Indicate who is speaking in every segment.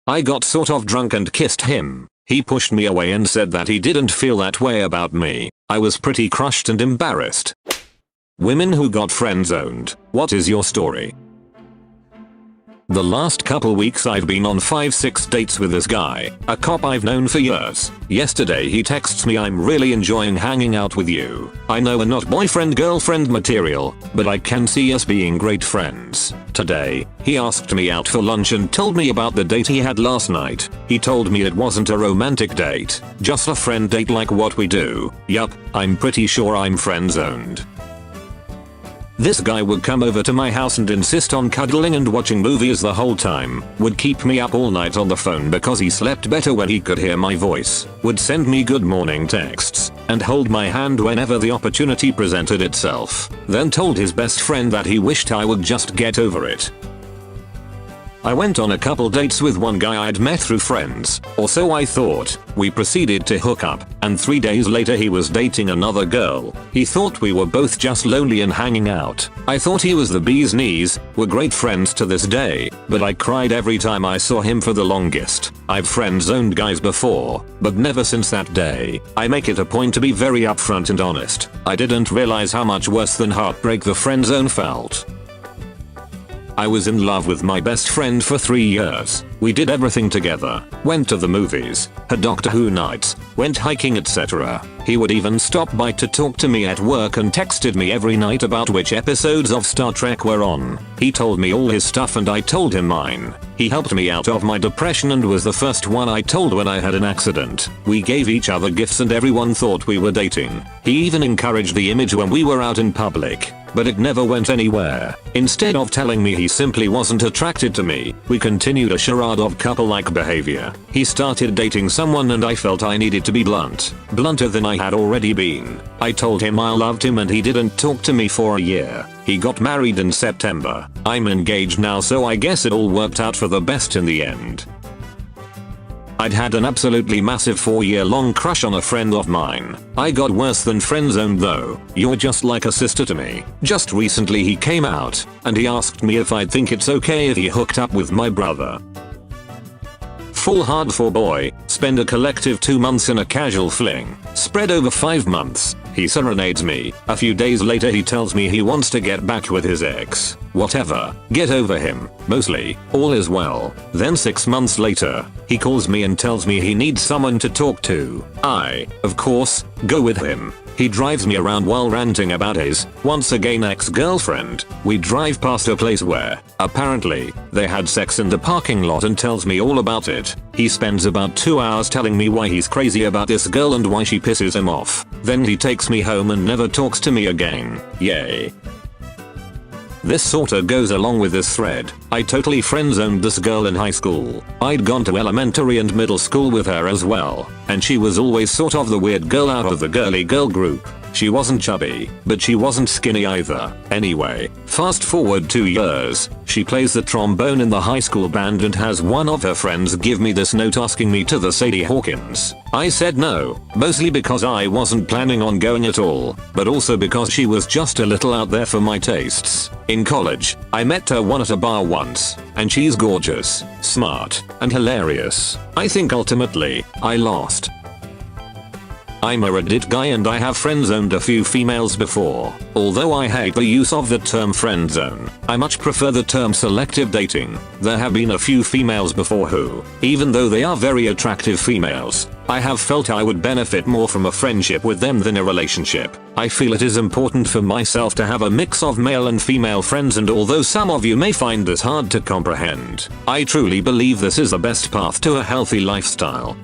Speaker 1: I got sort of drunk and kissed him. He pushed me away and said that he didn't feel that way about me. I was pretty crushed and embarrassed. Women who got friend-zoned. What is your story? The last couple weeks I've been on 5-6 dates with this guy, a cop I've known for years. Yesterday he texts me, "I'm really enjoying hanging out with you. I know we're not boyfriend-girlfriend material, but I can see us being great friends." Today, he asked me out for lunch and told me about the date he had last night. He told me it wasn't a romantic date, just a friend date like what we do. Yup, I'm pretty sure I'm friend-zoned. This guy would come over to my house and insist on cuddling and watching movies the whole time, would keep me up all night on the phone because he slept better when he could hear my voice, would send me good morning texts, and hold my hand whenever the opportunity presented itself, then told his best friend that he wished I would just get over it. I went on a couple dates with one guy I'd met through friends, or so I thought. We proceeded to hook up, and 3 days later he was dating another girl. He thought we were both just lonely and hanging out. I thought he was the bee's knees. We're great friends to this day, but I cried every time I saw him for the longest. I've friend-zoned guys before, but never since that day. I make it a point to be very upfront and honest. I didn't realize how much worse than heartbreak the friend zone felt. I was in love with my best friend for 3 years. We did everything together, went to the movies, had Doctor Who nights, went hiking, etc. He would even stop by to talk to me at work and texted me every night about which episodes of Star Trek were on. He told me all his stuff and I told him mine. He helped me out of my depression and was the first one I told when I had an accident. We gave each other gifts and everyone thought we were dating. He even encouraged the image when we were out in public, but it never went anywhere. Instead of telling me he simply wasn't attracted to me, we continued a charade of couple-like behavior. He started dating someone and I felt I needed to be blunt. Blunter than I had already been. I told him I loved him and he didn't talk to me for a year. He got married in September. I'm engaged now, so I guess it all worked out for the best in the end. I'd had an absolutely massive 4-year-long crush on a friend of mine. I got worse than friend-zoned though. You're just like a sister to me. Just recently he came out, and he asked me if I'd think it's okay if he hooked up with my brother. Full hardcore boy, spend a collective 2 months in a casual fling, spread over 5 months. He serenades me. A few days later he tells me he wants to get back with his ex. Whatever, get over him. Mostly, all is well. Then 6 months later, he calls me and tells me he needs someone to talk to. I, of course, go with him. He drives me around while ranting about his, once again ex-girlfriend. We drive past a place where, apparently, they had sex in the parking lot and tells me all about it. He spends about 2 hours telling me why he's crazy about this girl and why she pisses him off. Then he takes me home and never talks to me again. Yay. This sorta goes along with this thread. I totally friend-zoned this girl in high school. I'd gone to elementary and middle school with her as well, and she was always sort of the weird girl out of the girly girl group. She wasn't chubby, but she wasn't skinny either. Anyway, fast forward 2 years, she plays the trombone in the high school band and has one of her friends give me this note asking me to the Sadie Hawkins. I said no, mostly because I wasn't planning on going at all, but also because she was just a little out there for my tastes. In college, I met her at a bar once, and she's gorgeous, smart, and hilarious. I think ultimately, I lost. I'm a Reddit guy and I have friend-zoned a few females before. Although I hate the use of the term friend zone, I much prefer the term selective dating. There have been a few females before who, even though they are very attractive females, I have felt I would benefit more from a friendship with them than a relationship. I feel it is important for myself to have a mix of male and female friends, and although some of you may find this hard to comprehend, I truly believe this is the best path to a healthy lifestyle.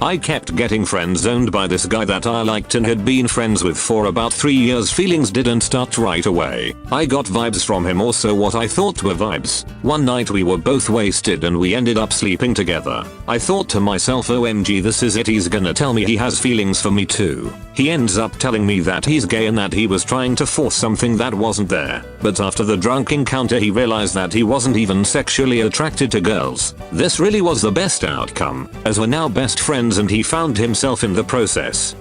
Speaker 1: I kept getting friend-zoned by this guy that I liked and had been friends with for about 3 years. Feelings didn't start right away. I got vibes from him, also what I thought were vibes. One night we were both wasted and we ended up sleeping together. I thought to myself, OMG, this is it, he's gonna tell me he has feelings for me too. He ends up telling me that he's gay and that he was trying to force something that wasn't there. But after the drunk encounter he realized that he wasn't even sexually attracted to girls. This really was the best outcome, as we're now best friends and he found himself in the process.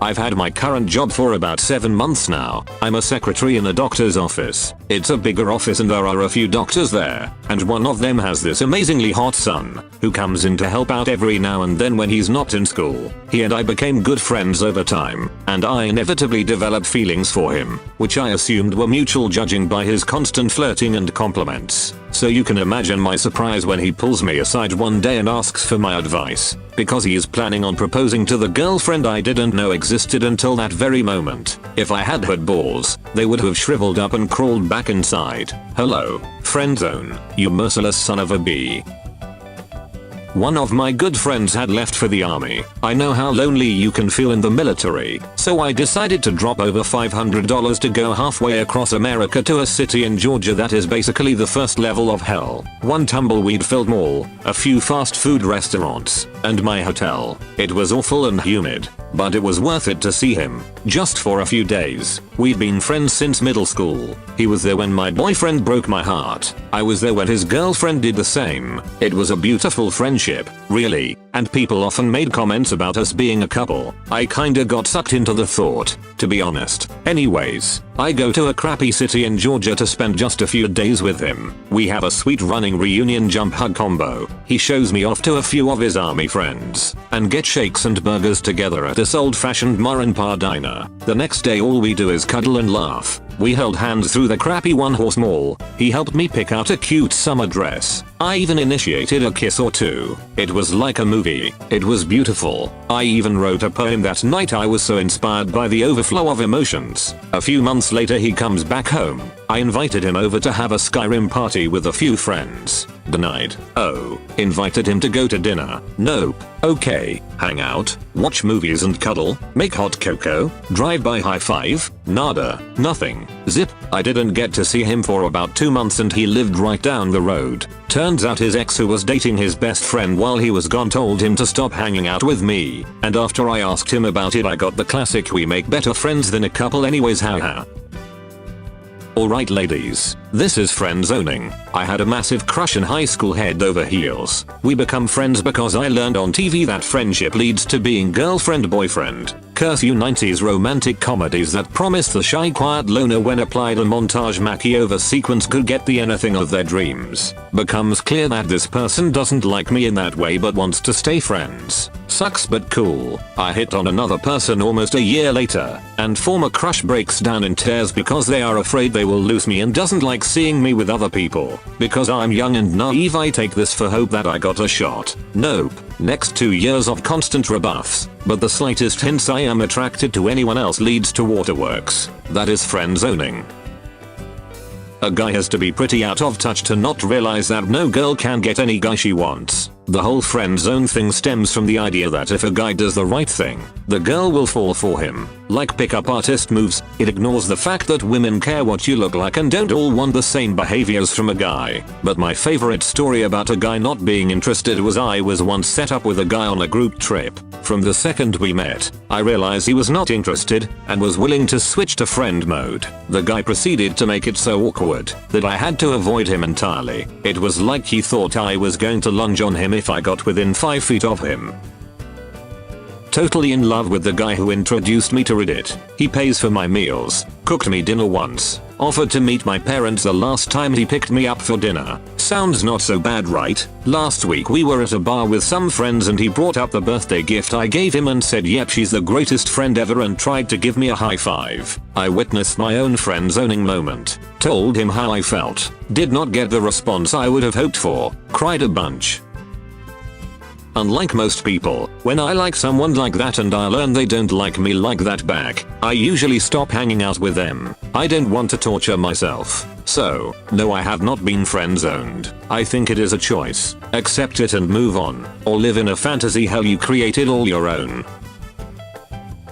Speaker 1: I've had my current job for about 7 months now. I'm a secretary in a doctor's office. It's a bigger office and there are a few doctors there, and one of them has this amazingly hot son, who comes in to help out every now and then when he's not in school. He and I became good friends over time, and I inevitably developed feelings for him, which I assumed were mutual judging by his constant flirting and compliments. So you can imagine my surprise when he pulls me aside one day and asks for my advice, because he is planning on proposing to the girlfriend I didn't know existed until that very moment. If I had had balls, they would have shriveled up and crawled back inside. Hello, friendzone, you merciless son of a bee. One of my good friends had left for the army. I know how lonely you can feel in the military, so I decided to drop over $500 to go halfway across America to a city in Georgia that is basically the first level of hell. One tumbleweed-filled mall, a few fast food restaurants, and my hotel. It was awful and humid, but it was worth it to see him, just for a few days. We'd been friends since middle school. He was there when my boyfriend broke my heart. I was there when his girlfriend did the same. It was a beautiful friendship, really, and people often made comments about us being a couple. I kinda got sucked into the thought, to be honest. Anyways, I go to a crappy city in Georgia to spend just a few days with him. We have a sweet running reunion jump hug combo. He shows me off to a few of his army friends, and get shakes and burgers together at this old-fashioned ma and pa diner. The next day all we do is cuddle and laugh. We held hands through the crappy one-horse mall. He helped me pick out a cute summer dress. I even initiated a kiss or two. It was like a movie. It was beautiful. I even wrote a poem that night. I was so inspired by the overflow of emotions. A few months later he comes back home. I invited him over to have a Skyrim party with a few friends. Denied. Oh. Invited him to go to dinner. Nope. Okay. Hang out, watch movies and cuddle, make hot cocoa, drive by high five, nada, nothing, zip. I didn't get to see him for about 2 months and he lived right down the road. Turns out his ex who was dating his best friend while he was gone told him to stop hanging out with me, and after I asked him about it I got the classic we make better friends than a couple anyways haha. Alright ladies, this is friendzoning. I had a massive crush in high school head over heels. We become friends because I learned on TV that friendship leads to being girlfriend-boyfriend. Curse you 90s romantic comedies that promise the shy quiet loner when applied a montage makeover sequence could get the anything of their dreams. Becomes clear that this person doesn't like me in that way but wants to stay friends. Sucks but cool. I hit on another person almost a year later, and former crush breaks down in tears because they are afraid they will lose me and doesn't like seeing me with other people. Because I'm young and naive I take this for hope that I got a shot. Nope. Next 2 years of constant rebuffs, but the slightest hints I am attracted to anyone else leads to waterworks. That is friendzoning. A guy has to be pretty out of touch to not realize that no girl can get any guy she wants. The whole friend zone thing stems from the idea that if a guy does the right thing, the girl will fall for him. Like pickup artist moves, it ignores the fact that women care what you look like and don't all want the same behaviors from a guy. But my favorite story about a guy not being interested was I was once set up with a guy on a group trip. From the second we met, I realized he was not interested and was willing to switch to friend mode. The guy proceeded to make it so awkward that I had to avoid him entirely. It was like he thought I was going to lunge on him if I got within 5 feet of him. Totally in love with the guy who introduced me to Reddit. He pays for my meals, cooked me dinner once, offered to meet my parents the last time he picked me up for dinner. Sounds not so bad, right? Last week we were at a bar with some friends and he brought up the birthday gift I gave him and said yep she's the greatest friend ever and tried to give me a high five. I witnessed my own friend zoning moment. Told him how I felt. Did not get the response I would have hoped for. Cried a bunch. Unlike most people, when I like someone like that and I learn they don't like me like that back, I usually stop hanging out with them. I don't want to torture myself. So, no, I have not been friend-zoned. I think it is a choice. Accept it and move on, or live in a fantasy hell you created all your own.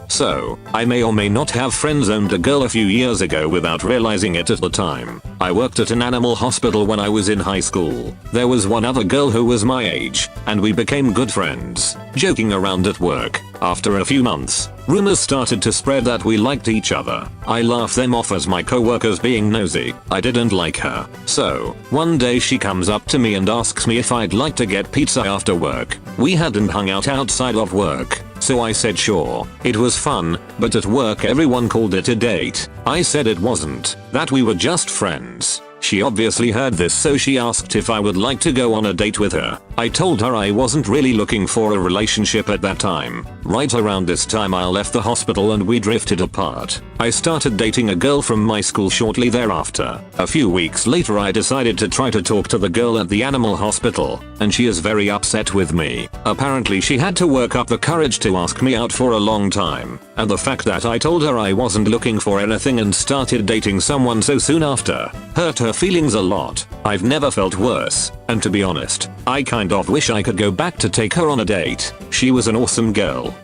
Speaker 1: So, I may or may not have friend-zoned a girl a few years ago without realizing it at the time. I worked at an animal hospital when I was in high school. There was one other girl who was my age, and we became good friends, joking around at work. After a few months, rumors started to spread that we liked each other. I laughed them off as my coworkers being nosy. I didn't like her. So, one day she comes up to me and asks me if I'd like to get pizza after work. We hadn't hung out outside of work so I said sure. It was fun, but at work everyone called it a date. I said it wasn't, that we were just friends. She obviously heard this, so she asked if I would like to go on a date with her. I told her I wasn't really looking for a relationship at that time. Right around this time I left the hospital and we drifted apart. I started dating a girl from my school shortly thereafter. A few weeks later I decided to try to talk to the girl at the animal hospital, and she is very upset with me. Apparently she had to work up the courage to ask me out for a long time, and the fact that I told her I wasn't looking for anything and started dating someone so soon after hurt her feelings a lot. I've never felt worse, and to be honest, I kind of wish I could go back to take her on a date. She was an awesome girl.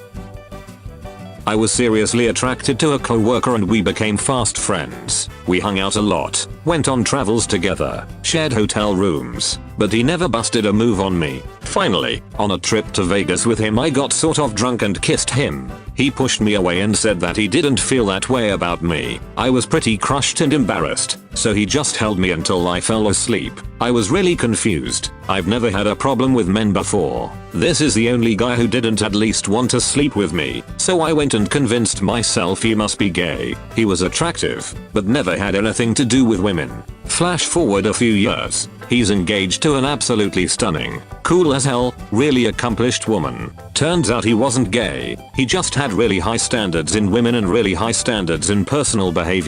Speaker 1: I was seriously attracted to a coworker and we became fast friends. We hung out a lot, went on travels together, shared hotel rooms, but he never busted a move on me. Finally, on a trip to Vegas with him I got sort of drunk and kissed him. He pushed me away and said that he didn't feel that way about me. I was pretty crushed and embarrassed, so he just held me until I fell asleep. I was really confused. I've never had a problem with men before. This is the only guy who didn't at least want to sleep with me, so I went and convinced myself he must be gay. He was attractive, but never had anything to do with women. Flash forward a few years. He's engaged to an absolutely stunning, cool as hell, really accomplished woman. Turns out he wasn't gay, he just had really high standards in women and really high standards in personal behavior.